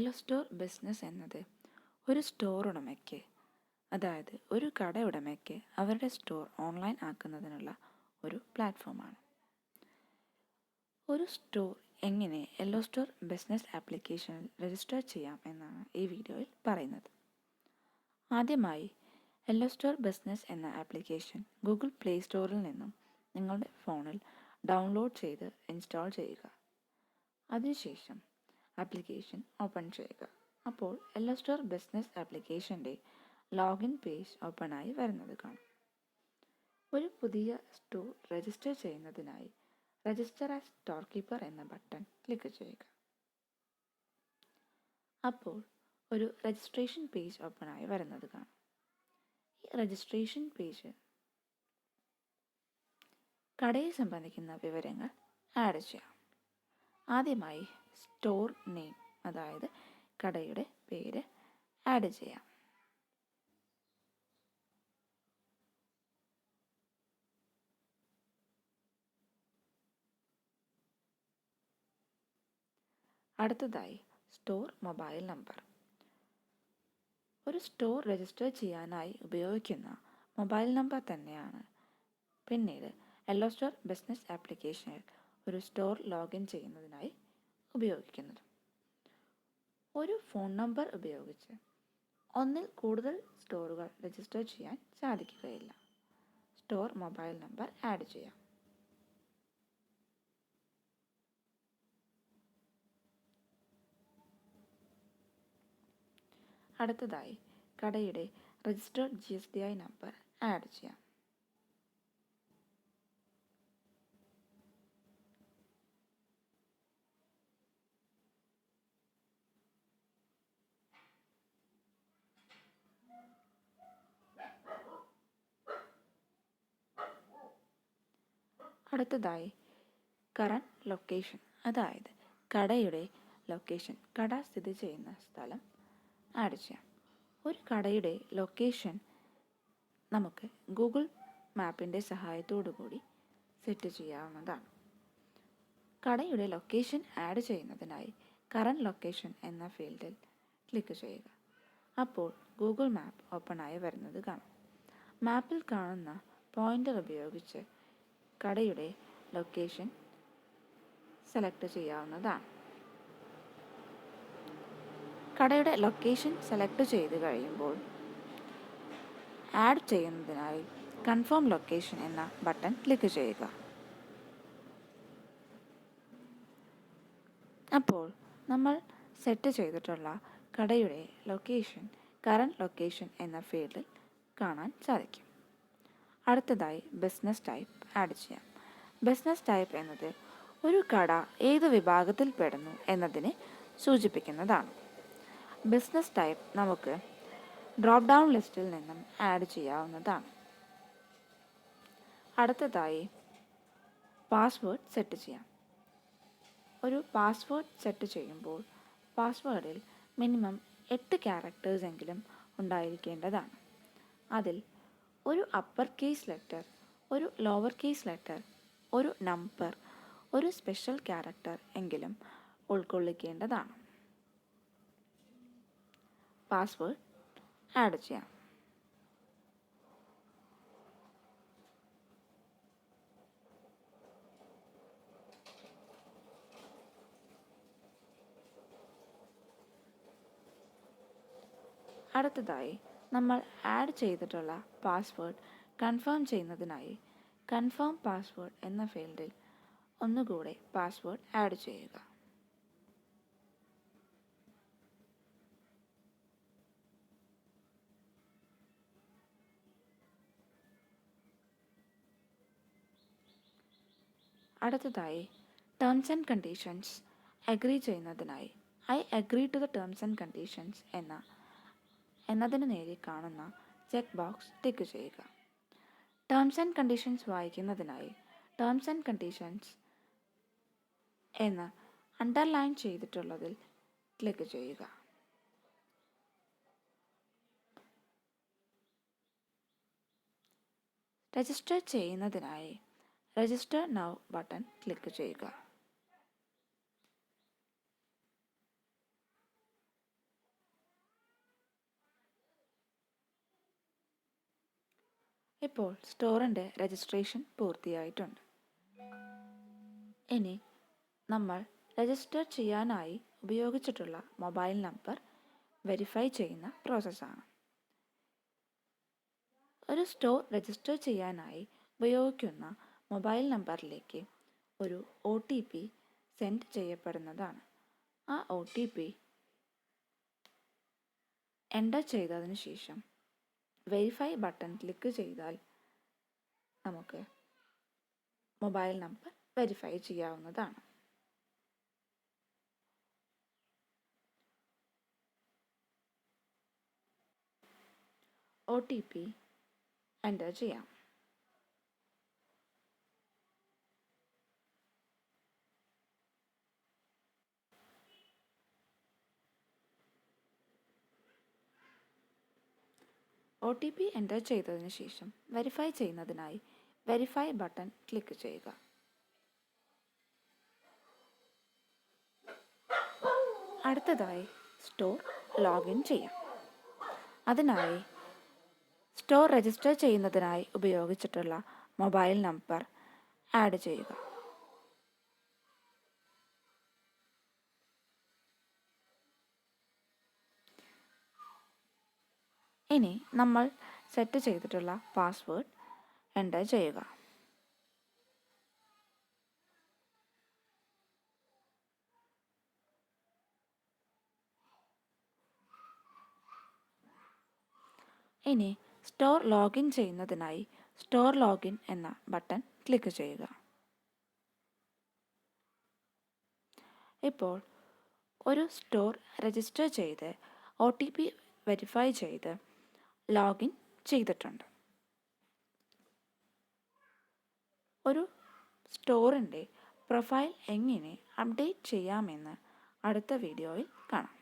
എല്ലോ store business എന്നത് ഒരു സ്റ്റോർ ഉടമയ്ക്ക്, അതായത് ഒരു കട ഉടമയ്ക്ക് അവരുടെ സ്റ്റോർ ഓൺലൈൻ ആക്കുന്നതിനുള്ള ഒരു പ്ലാറ്റ്ഫോമാണ്. ഒരു സ്റ്റോർ എങ്ങനെ എല്ലോ സ്റ്റോർ ബിസിനസ് ആപ്ലിക്കേഷനിൽ രജിസ്റ്റർ ചെയ്യാം എന്നാണ് ഈ വീഡിയോയിൽ പറയുന്നത്. ആദ്യമായി എല്ലോ സ്റ്റോർ ബിസിനസ് എന്ന ആപ്ലിക്കേഷൻ ഗൂഗിൾ പ്ലേ സ്റ്റോറിൽ നിന്നും നിങ്ങളുടെ ഫോണിൽ ഡൗൺലോഡ് ചെയ്ത് ഇൻസ്റ്റാൾ ചെയ്യുക. അതിനുശേഷം ആപ്ലിക്കേഷൻ ഓപ്പൺ ചെയ്യുക. അപ്പോൾ എല്ലോ സ്റ്റോർ ബിസിനസ് ആപ്ലിക്കേഷൻ്റെ ലോഗിൻ പേജ് ഓപ്പണായി വരുന്നത് കാണാം. ഒരു പുതിയ സ്റ്റോർ രജിസ്റ്റർ ചെയ്യുന്നതിനായി രജിസ്റ്റർ ആസ് സ്റ്റോർ കീപ്പർ എന്ന ബട്ടൺ ക്ലിക്ക് ചെയ്യുക. അപ്പോൾ ഒരു രജിസ്ട്രേഷൻ പേജ് ഓപ്പണായി വരുന്നത് കാണാം. ഈ രജിസ്ട്രേഷൻ പേജ് കടയെ സംബന്ധിക്കുന്ന വിവരങ്ങൾ ആഡ് ചെയ്യാം. ആദ്യമായി സ്റ്റോർ നെയിം, അതായത് കടയുടെ പേര് ആഡ് ചെയ്യാം. അടുത്തതായി സ്റ്റോർ മൊബൈൽ നമ്പർ. ഒരു സ്റ്റോർ രജിസ്റ്റർ ചെയ്യാനായി ഉപയോഗിക്കുന്ന മൊബൈൽ നമ്പർ തന്നെയാണ് പിന്നീട് എല്ലോ സ്റ്റോർ ബിസിനസ് ആപ്ലിക്കേഷനിൽ ഒരു സ്റ്റോർ ലോഗിൻ ചെയ്യുന്നതിനായി ഉപയോഗിക്കുന്നത്. ഒരു ഫോൺ നമ്പർ ഉപയോഗിച്ച് ഒന്നിൽ കൂടുതൽ സ്റ്റോറുകൾ രജിസ്റ്റർ ചെയ്യാൻ സാധിക്കുകയില്ല. സ്റ്റോർ മൊബൈൽ നമ്പർ ആഡ് ചെയ്യാം. അടുത്തതായി കടയുടെ രജിസ്റ്റേർഡ് GSTI നമ്പർ ആഡ് ചെയ്യാം. അടുത്തതായി കറന്റ് ലൊക്കേഷൻ, അതായത് കടയുടെ ലൊക്കേഷൻ, കട സ്ഥിതി ചെയ്യുന്ന സ്ഥലം ആഡ് ചെയ്യാം. ഒരു കടയുടെ ലൊക്കേഷൻ നമുക്ക് ഗൂഗിൾ മാപ്പിൻ്റെ സഹായത്തോടു കൂടി സെറ്റ് ചെയ്യാവുന്നതാണ്. കടയുടെ ലൊക്കേഷൻ ആഡ് ചെയ്യുന്നതിനായി കറന്റ് ലൊക്കേഷൻ എന്ന ഫീൽഡിൽ ക്ലിക്ക് ചെയ്യുക. അപ്പോൾ ഗൂഗിൾ മാപ്പ് ഓപ്പണായി വരുന്നത് കാണാം. മാപ്പിൽ കാണുന്ന പോയിൻ്റർ ഉപയോഗിച്ച് കടയുടെ ലൊക്കേഷൻ സെലക്ട് ചെയ്യാവുന്നതാണ്. കടയുടെ ലൊക്കേഷൻ സെലക്ട് ചെയ്ത് കഴിയുമ്പോൾ ആഡ് ചെയ്യുന്നതിനായി കൺഫേം ലൊക്കേഷൻ എന്ന ബട്ടൺ ക്ലിക്ക് ചെയ്യുക. അപ്പോൾ നമ്മൾ സെറ്റ് ചെയ്തിട്ടുള്ള കടയുടെ ലൊക്കേഷൻ കറന്റ് ലൊക്കേഷൻ എന്ന ഫീൽഡിൽ കാണാൻ സാധിക്കും. അടുത്തതായി ബിസിനസ് ടൈപ്പ് ആഡ് ചെയ്യാം. ബിസിനസ് ടൈപ്പ് എന്നത് ഒരു കട ഏത് വിഭാഗത്തിൽ പെടുന്നു എന്നതിനെ സൂചിപ്പിക്കുന്നതാണ്. ബിസിനസ് ടൈപ്പ് നമുക്ക് ഡ്രോപ്പ് ഡൗൺ ലിസ്റ്റിൽ നിന്നും ആഡ് ചെയ്യാവുന്നതാണ്. അടുത്തതായി പാസ്വേഡ് സെറ്റ് ചെയ്യാം. ഒരു പാസ്വേഡ് സെറ്റ് ചെയ്യുമ്പോൾ പാസ്വേഡിൽ മിനിമം 8 ക്യാരക്ടേഴ്സ് എങ്കിലും ഉണ്ടായിരിക്കേണ്ടതാണ്. അതിൽ ഒരു അപ്പർ കേസ് ലെറ്റർ, ഒരു ലോവർ കേസ് ലെറ്റർ, ഒരു നമ്പർ, ഒരു സ്പെഷ്യൽ ക്യാരക്ടർ എങ്കിലും ഉൾക്കൊള്ളിക്കേണ്ടതാണ്. പാസ്വേഡ് ആഡ് ചെയ്യാം. അടുത്തതായി നമ്മൾ ആഡ് ചെയ്തിട്ടുള്ള പാസ്വേഡ് കൺഫേം ചെയ്യുന്നതിനായി കൺഫേം പാസ്വേഡ് എന്ന ഫീൽഡിൽ ഒന്നുകൂടെ പാസ്വേഡ് ആഡ് ചെയ്യുക. അടുത്തതായി ടേംസ് ആൻഡ് കണ്ടീഷൻസ് അഗ്രി ചെയ്യുന്നതിനായി I agree to the terms and conditions എന്നതിന് നേരെ കാണുന്ന ചെക്ക് ബോക്സ് ടിക്ക് ചെയ്യുക. ടേംസ് ആൻഡ് കണ്ടീഷൻസ് വായിക്കുന്നതിനായി ടേംസ് ആൻഡ് കണ്ടീഷൻസ് എന്ന് അണ്ടർലൈൻ ചെയ്തിട്ടുള്ളതിൽ ക്ലിക്ക് ചെയ്യുക. രജിസ്റ്റർ ചെയ്യുന്നതിനായി രജിസ്റ്റർ നൗ ബട്ടൺ ക്ലിക്ക് ചെയ്യുക. ഇപ്പോൾ സ്റ്റോറിൻ്റെ രജിസ്ട്രേഷൻ പൂർത്തിയായിട്ടുണ്ട്. ഇനി നമ്മൾ രജിസ്റ്റർ ചെയ്യാനായി ഉപയോഗിച്ചിട്ടുള്ള മൊബൈൽ നമ്പർ വെരിഫൈ ചെയ്യുന്ന പ്രോസസ്സാണ്. ഒരു സ്റ്റോർ രജിസ്റ്റർ ചെയ്യാനായി ഉപയോഗിക്കുന്ന മൊബൈൽ നമ്പറിലേക്ക് ഒരു OTP സെൻഡ് ചെയ്യപ്പെടുന്നതാണ്. ആ OTP എൻ്റർ ചെയ്തതിന് ശേഷം വെരിഫൈ ബട്ടൺ ക്ലിക്ക് ചെയ്താൽ നമുക്ക് മൊബൈൽ നമ്പർ വെരിഫൈ ചെയ്യാവുന്നതാണ്. OTP എൻ്റർ ചെയ്യാം. OTP എൻ്റർ ചെയ്തതിന് ശേഷം വെരിഫൈ ചെയ്യുന്നതിനായി വെരിഫൈ ബട്ടൺ ക്ലിക്ക് ചെയ്യുക. അടുത്തതായി സ്റ്റോർ ലോഗിൻ ചെയ്യാം. അതിനായി സ്റ്റോർ രജിസ്റ്റർ ചെയ്യുന്നതിനായി ഉപയോഗിച്ചിട്ടുള്ള മൊബൈൽ നമ്പർ ആഡ് ചെയ്യുക. ഇനി നമ്മൾ സെറ്റ് ചെയ്തിട്ടുള്ള പാസ്വേഡ് എൻ്റർ ചെയ്യുക. ഇനി സ്റ്റോർ ലോഗിൻ ചെയ്യുന്നതിനായി സ്റ്റോർ ലോഗിൻ എന്ന ബട്ടൺ ക്ലിക്ക് ചെയ്യുക. ഇപ്പോൾ ഒരു സ്റ്റോർ രജിസ്റ്റർ ചെയ്ത് OTP വെരിഫൈ ചെയ്ത് ലോഗിൻ ചെയ്തിട്ടുണ്ട്. ഒരു സ്റ്റോറിൻ്റെ പ്രൊഫൈൽ എങ്ങനെ അപ്ഡേറ്റ് ചെയ്യാമെന്ന് അടുത്ത വീഡിയോയിൽ കാണാം.